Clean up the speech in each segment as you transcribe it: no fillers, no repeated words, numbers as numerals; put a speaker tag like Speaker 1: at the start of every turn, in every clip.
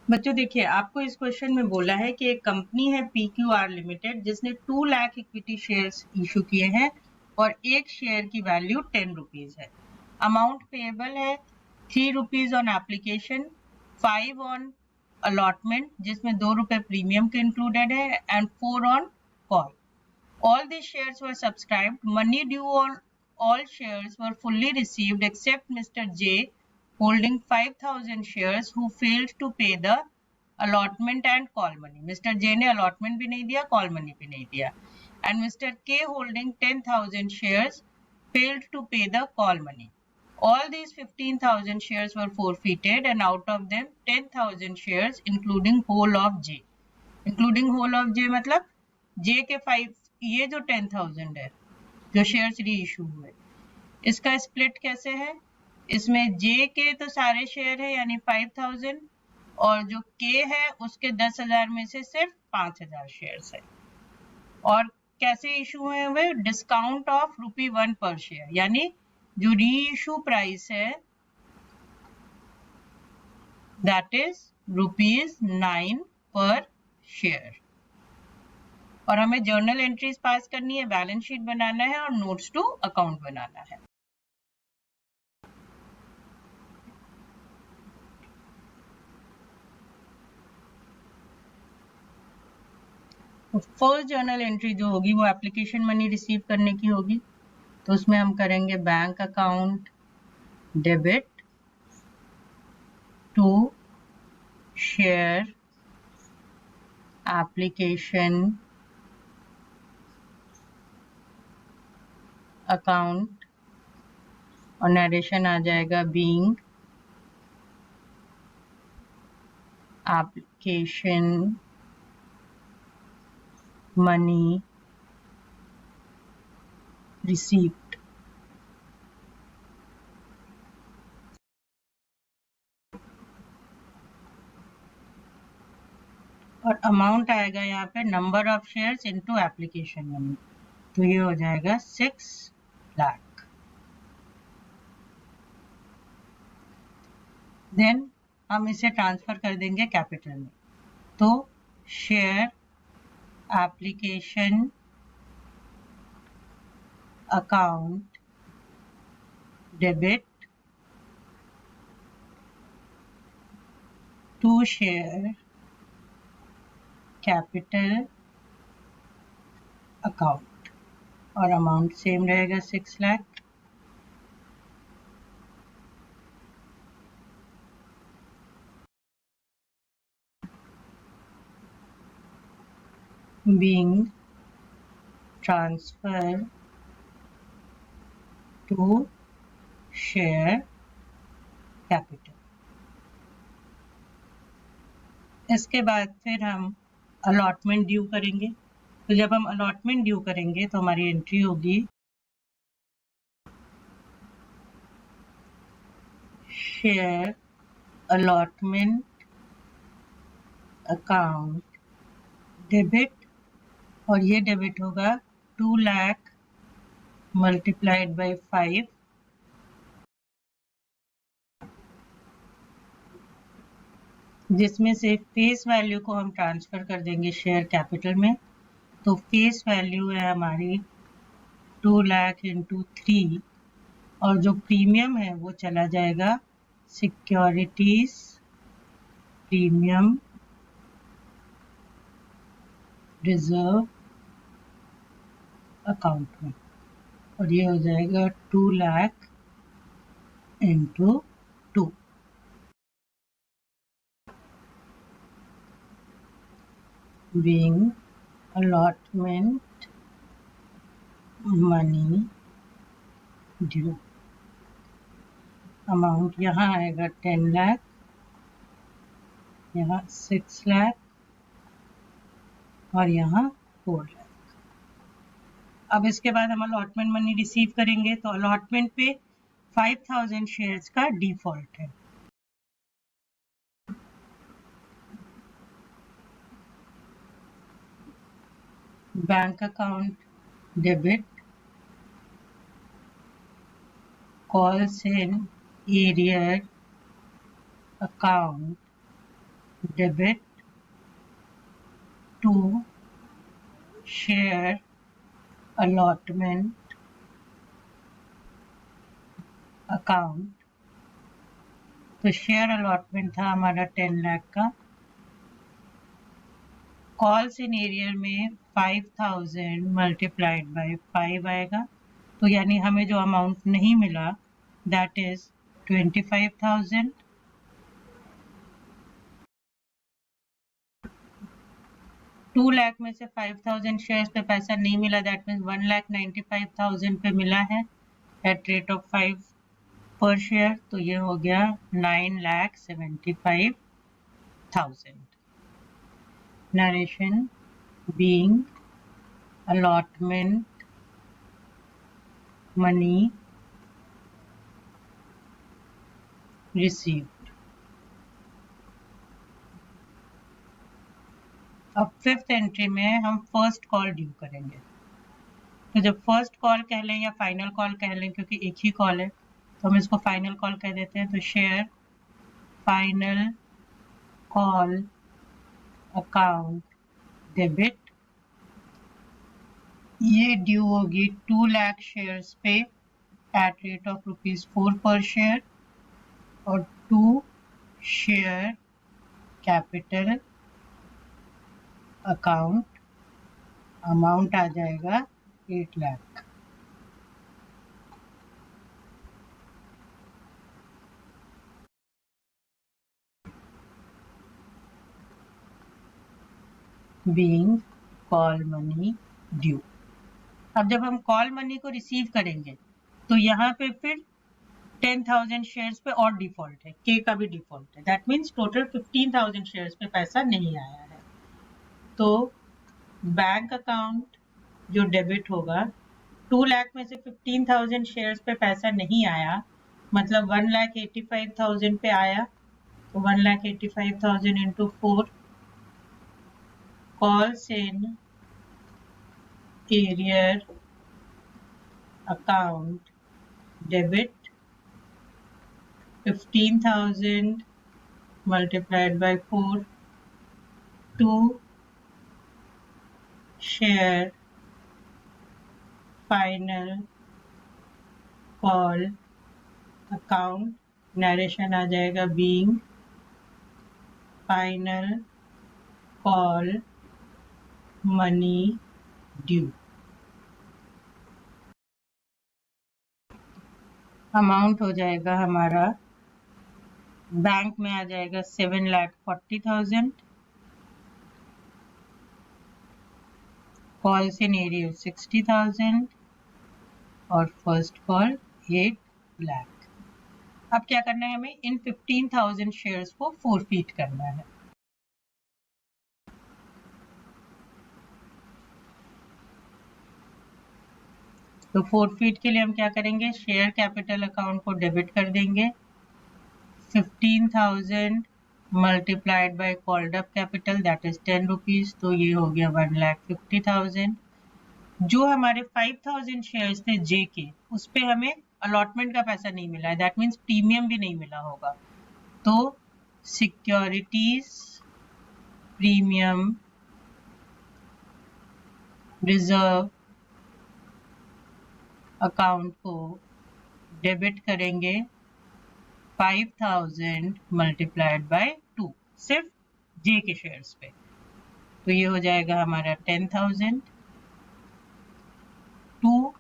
Speaker 1: बच्चों देखिए, आपको इस क्वेश्चन में बोला है कि एक कंपनी है PQR लिमिटेड जिसने 2 लाख इक्विटी शेयर्स इशू किए हैं और एक शेयर की वैल्यू 10 रुपीज है। अमाउंट पेएबल है 3 rupees on application, 5 on allotment जिसमें 2 रुपए प्रीमियम के इंक्लूडेड है and 4 on call. All these shares were subscribed. Money due on all shares were fully received except Mr. J holding 5,000 shares who failed to pay the allotment and call money. Mr. J ने allotment भी नहीं दिया, call money भी नहीं दिया. And Mr. K holding 10,000 shares failed to pay the call money. All these 15,000 shares were forfeited and out of them 10,000 shares including whole of J. Including whole of J मतलब J के 5 ये जो 10,000 है जो shares री issue हुए, इसका split कैसे है? इसमें J के तो सारे शेयर है यानी 5,000 और जो K है उसके 10,000 में से सिर्फ 5,000 शेयर्स है। और कैसे इशू हुए हुए? डिस्काउंट ऑफ ₹1 पर शेयर, यानी जो री इशू प्राइस है दैट इज ₹9 पर शेयर। और हमें जर्नल एंट्रीज पास करनी है, बैलेंस शीट बनाना है और नोट्स टू अकाउंट बनाना है। फर्स्ट जर्नल एंट्री जो होगी वो एप्लीकेशन मनी रिसीव करने की होगी, तो उसमें हम करेंगे bank account debit to share application account और नरेशन आ जाएगा बीइंग एप्लीकेशन मनी रिसीव्ड। और अमाउंट आएगा यहाँ पे number of shares into application money, तो ये हो जाएगा 6 लाख। देन हम इसे ट्रांसफर कर देंगे कैपिटल में, तो share application account debit to share capital account और अमाउंट सेम रहेगा 6 lakh. being transferred to share capital। इसके बाद फिर हम अलॉटमेंट ड्यू करेंगे, तो जब हम अलॉटमेंट ड्यू करेंगे तो हमारी एंट्री होगी शेयर अलॉटमेंट अकाउंट डेबिट, और ये डेबिट होगा 2 लाख मल्टीप्लाइड बाय 5, जिसमें से फेस वैल्यू को हम ट्रांसफर कर देंगे शेयर कैपिटल में, तो फेस वैल्यू है हमारी 2 लाख इंटू 3 और जो प्रीमियम है वो चला जाएगा सिक्योरिटीज प्रीमियम रिजर्व अकाउंट में, और ये हो जाएगा 2 lakh into 2। being allotment money due, amount यहाँ आएगा 10 लाख, यहाँ 6 लाख और यहाँ 4 लाख। अब इसके बाद हम अलॉटमेंट मनी रिसीव करेंगे, तो अलॉटमेंट पे 5,000 शेयर्स का डिफॉल्ट है। Bank account debit calls in arrear account debit to share allotment account। तो शेयर अलॉटमेंट था हमारा 10 लाख का। कॉल सिनेरियर में 5000 मल्टीप्लाइड बाय 5 आएगा, तो यानी हमें जो अमाउंट नहीं मिला दैट इज 25,000। टू लाख में से 5,000 शेयर्स पे पैसा नहीं मिला, दैट मीन्स 1,95,000 पे मिला है एट रेट ऑफ 5 पर शेयर, तो ये हो गया 9,75,000। Narration being allotment money received। अब फिफ्थ एंट्री में हम फर्स्ट कॉल ड्यू करेंगे। तो जब फर्स्ट कॉल कह लें या फाइनल कॉल कह लें, क्योंकि एक ही कॉल है तो हम इसको फाइनल कॉल कह देते हैं। तो share final call account debit, ये ड्यू होगी 2 लाख शेयर्स पे एट रेट ऑफ ₹4 पर शेयर, और 2 शेयर कैपिटल अकाउंट, अमाउंट आ जाएगा 8 lakh. Being call money due. अब जब हम कॉल मनी को रिसीव करेंगे तो यहाँ पे फिर 10,000 शेयर्स पे और डिफॉल्ट है, के का भी डिफॉल्ट है, दैट मीन्स टोटल 15,000 शेयर्स पे पैसा नहीं आया है। तो बैंक अकाउंट जो डेबिट होगा, 2 लाख में से 15,000 शेयर्स पे पैसा नहीं आया, मतलब 1,85,000 पे आया, तो 1,85,000 into 4, calls in arrear account debit 15,000 multiplied by 4 to share final call account, narration आ जाएगा being final call money due। Amount हो जाएगा हमारा, बैंक में आ जाएगा 7,40,000, कॉल इन एरियर 60,000 और फर्स्ट कॉल 8 लाख। अब क्या करना है हमें, इन 15,000 शेयर्स को फोरफीट करना है। तो फोरफीट के लिए हम क्या करेंगे, शेयर कैपिटल अकाउंट को डेबिट कर देंगे, 15,000 multiplied by called up capital that is 10 rupees, तो ये हो गया 1,50,000। जो हमारे 5,000 शेयर्स थे जे के, उस पे हमें अलॉटमेंट का पैसा नहीं मिला है, दैट मीन्स प्रीमियम भी नहीं मिला होगा, तो सिक्योरिटीज प्रीमियम रिजर्व अकाउंट को डेबिट करेंगे 5,000 मल्टीप्लाइड बाय 2, सिर्फ जे के शेयर्स पे, तो ये हो जाएगा हमारा 10,000। 2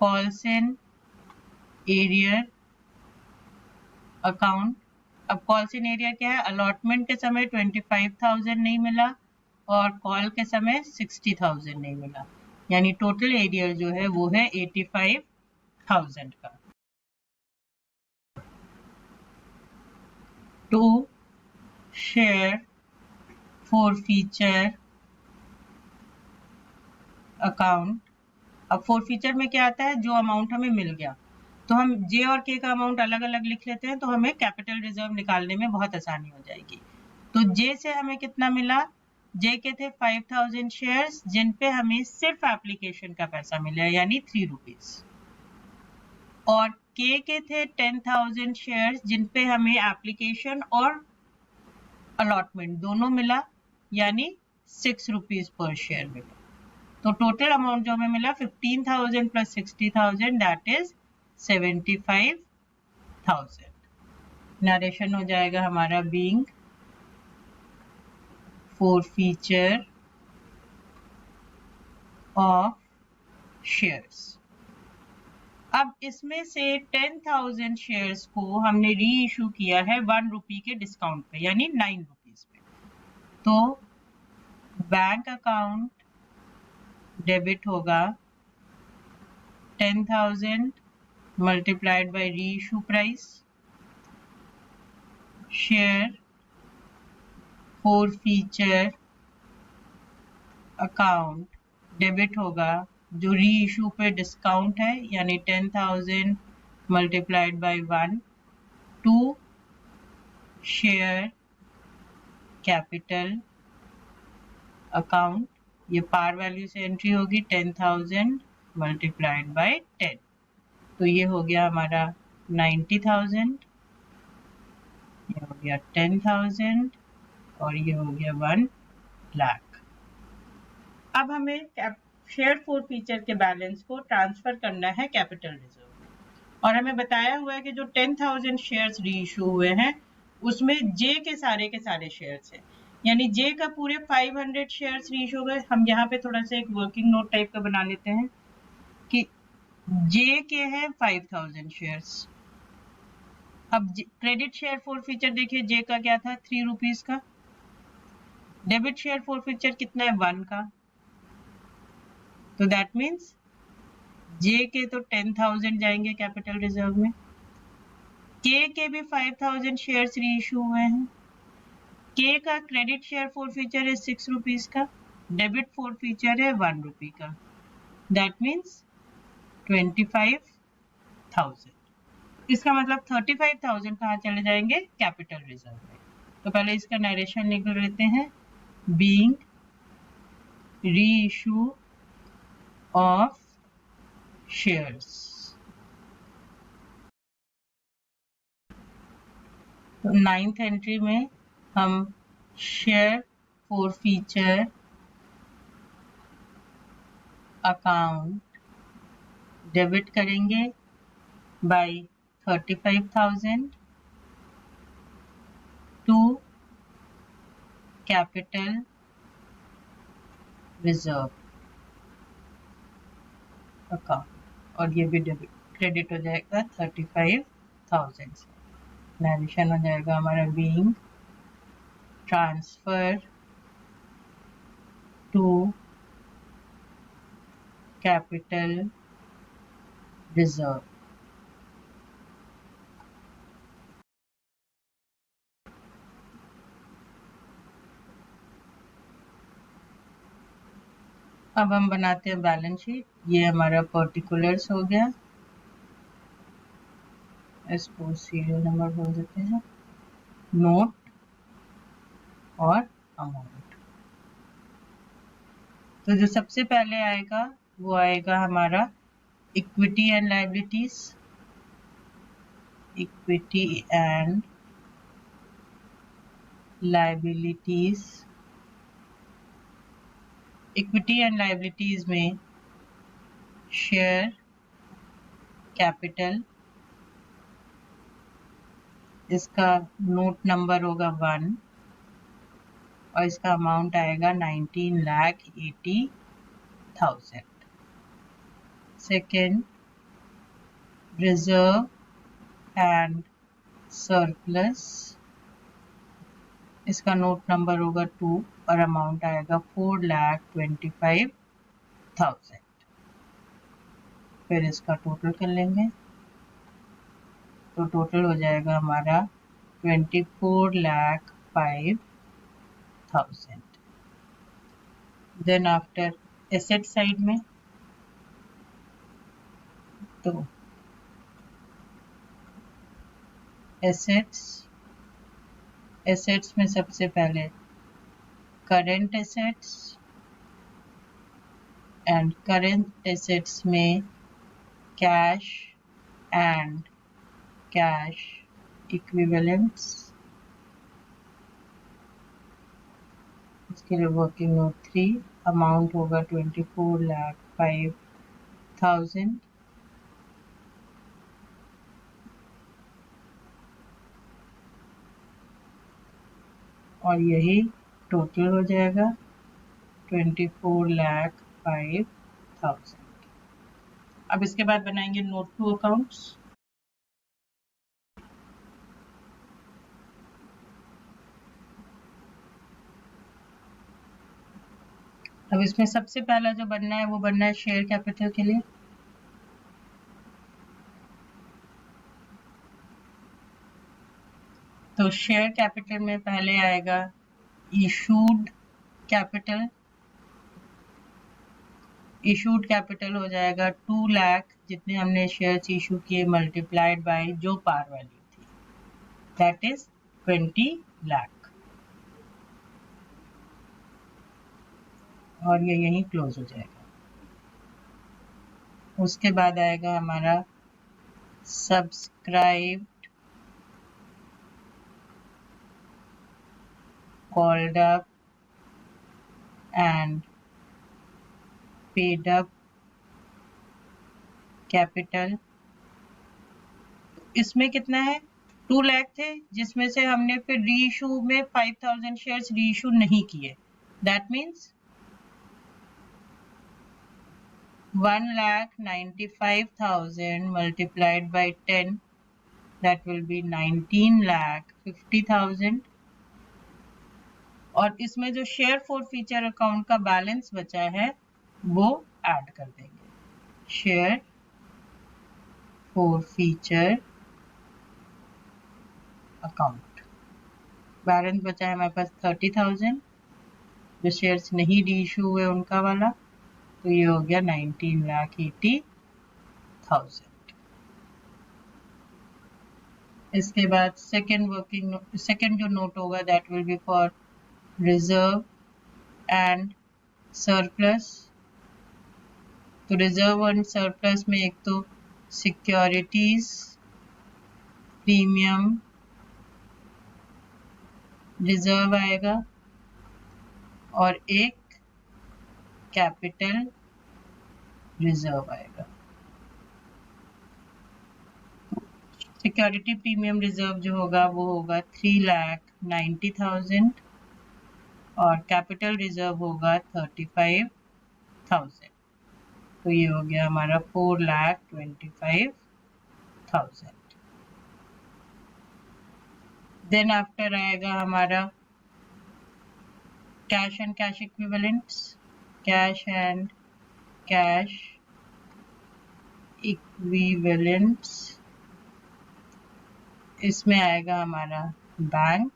Speaker 1: कॉल्स इन एरियर अकाउंट। अब कॉल्स इन एरियर क्या है, अलॉटमेंट के समय 25,000 नहीं मिला और कॉल के समय 60,000 नहीं मिला, यानी टोटल एरियर जो है वो है 85,000 का। 2 शेयर फॉरफीचर अकाउंट। अब फॉरफीचर में क्या आता है, जो अमाउंट हमें मिल गया, तो हम जे और के का अमाउंट अलग अलग लिख लेते हैं, तो हमें कैपिटल रिजर्व निकालने में बहुत आसानी हो जाएगी। तो जे से हमें कितना मिला, जे के थे 5,000 शेयर्स जिन पे हमें सिर्फ एप्लीकेशन का पैसा मिला, यानी 3 रुपीज, और के थे 10,000 शेयर्स जिन पे हमें एप्लीकेशन और अलॉटमेंट दोनों मिला, यानी 6 रुपीज पर शेयर मिला। तो टोटल अमाउंट जो हमें मिला 15,000 प्लस 60,000 दैट इज 75,000। नरेशन हो जाएगा हमारा बीइंग forfeiture ऑफ शेयर्स। अब इसमें से 10,000 शेयर्स को हमने री इशू किया है 1 रुपी के डिस्काउंट पे, यानी 9 रुपीज पे। तो बैंक अकाउंट डेबिट होगा 10,000 multiplied by reissue price, share forfeiture account debit होगा जो री इशू पे डिस्काउंट है, यानी 10,000 multiplied by 1 to share capital account, ये पार वैल्यू से एंट्री होगी 10,000 मल्टीप्लाइड बाय 10, तो ये हो गया हमारा 90,000, ये हो गया 10,000 और ये हो गया 1 लाख। अब हमें शेयर फॉरफीचर के बैलेंस को ट्रांसफर करना है कैपिटल रिजर्व में, और हमें बताया हुआ है कि जो 10,000 शेयर्स री इशू हुए हैं उसमें जे के सारे शेयर्स हैं, यानी जे का पूरे 500 शेयर्स री इशू गए। हम यहाँ पे थोड़ा सा एक वर्किंग नोट टाइप का बना लेते हैं कि जे के हैं 5,000 शेयर्स। अब क्रेडिट शेयर फॉरफीचर देखिए, जे का क्या था 3 रुपीज का, डेबिट शेयर फॉरफीचर कितना है 1 का, तो दैट मीन्स जे के तो 10,000 जाएंगे कैपिटल रिजर्व में, के भी 5,000 शेयर्स री इशू हुए हैं, के का क्रेडिट शेयर फॉरफीचर है 6 रुपीज का, डेबिट फॉरफीचर है 1 रुपी का, दैट मीन्स 25,000। इसका मतलब 35,000 कहाँ चले जाएंगे कैपिटल रिजर्व में। तो पहले इसका नरेशन लिख लेते हैं, बीइंग री इशू ऑफ शेयर्स। तो 9th एंट्री में हम शेयर फॉरफीचर अकाउंट डेबिट करेंगे by 35,000 to capital reserve account, और ये भी डेबिट क्रेडिट हो जाएगा 35,000 से। नरेशन हो जाएगा हमारा being transfer to capital reserve. अब हम बनाते हैं बैलेंस शीट। ये हमारा पर्टिकुलर्स हो गया, इसको सीरियल नंबर बोल देते हैं, नोट और अमाउंट। तो जो सबसे पहले आएगा वो आएगा हमारा equity and liabilities, equity and liabilities. Equity and liabilities में शेयर कैपिटल, इसका नोट नंबर होगा 1 और इसका अमाउंट आएगा 19,80,000। सेकेंड, रिजर्व एंड सरप्लस, इसका नोट नंबर होगा 2 और अमाउंट आएगा 4,25,000। फिर इसका टोटल कर लेंगे, तो टोटल हो जाएगा हमारा 24,05,000। देन आफ्टर एसेट साइड में, तो एसेट्स में सबसे पहले current assets, and current assets में कैश and cash equivalents. इसके लिए वर्किंग नोट 3, अमाउंट होगा 24,05,000 और यही टोटल हो जाएगा 24,05,000। अब इसके बाद बनाएंगे नोट टू अकाउंट्स। अब इसमें सबसे पहला जो बनना है वो बनना है शेयर कैपिटल के लिए। तो शेयर कैपिटल में पहले आएगा इशूड कैपिटल। इशूड कैपिटल हो जाएगा 2 लाख, जितने हमने शेयर्स इशू किए मल्टीप्लाइड बाय जो पार वैल्यू थी, दैट इज 20 लाख। और ये यहीं क्लोज हो जाएगा। उसके बाद आएगा हमारा subscribed, called up and paid up capital. इसमें कितना है, 2 लाख थे, जिसमें से हमने फिर री इशू में 5,000 शेयर्स री इशू नहीं किए, that means 1,95,000 multiplied by 10, that will be 19,50,000। और इसमें जो शेयर फॉर फीचर अकाउंट का बैलेंस बचा है वो ऐड कर देंगे। Share for feature account balance बचा है हमारे पास 30,000, जो शेयर्स नहीं री इशू हुए उनका वाला, तो ये हो गया 19,80,000। इसके बाद सेकेंड जो नोट होगा that will be for reserve and surplus. तो रिजर्व एंड सरप्लस में एक तो सिक्योरिटीज प्रीमियम रिजर्व आएगा और एक कैपिटल रिजर्व आएगा। सिक्योरिटी प्रीमियम रिजर्व जो होगा वो होगा 3,90,000 और कैपिटल रिजर्व होगा 35,000। तो ये हो गया हमारा 4,25,000। देन आफ्टर आएगा हमारा cash and cash equivalents. Cash and cash equivalents, इसमें आएगा हमारा बैंक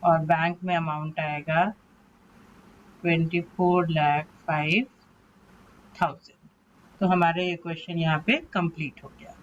Speaker 1: और बैंक में अमाउंट आएगा 24,05,000। तो हमारा ये क्वेश्चन यहाँ पे कंप्लीट हो गया।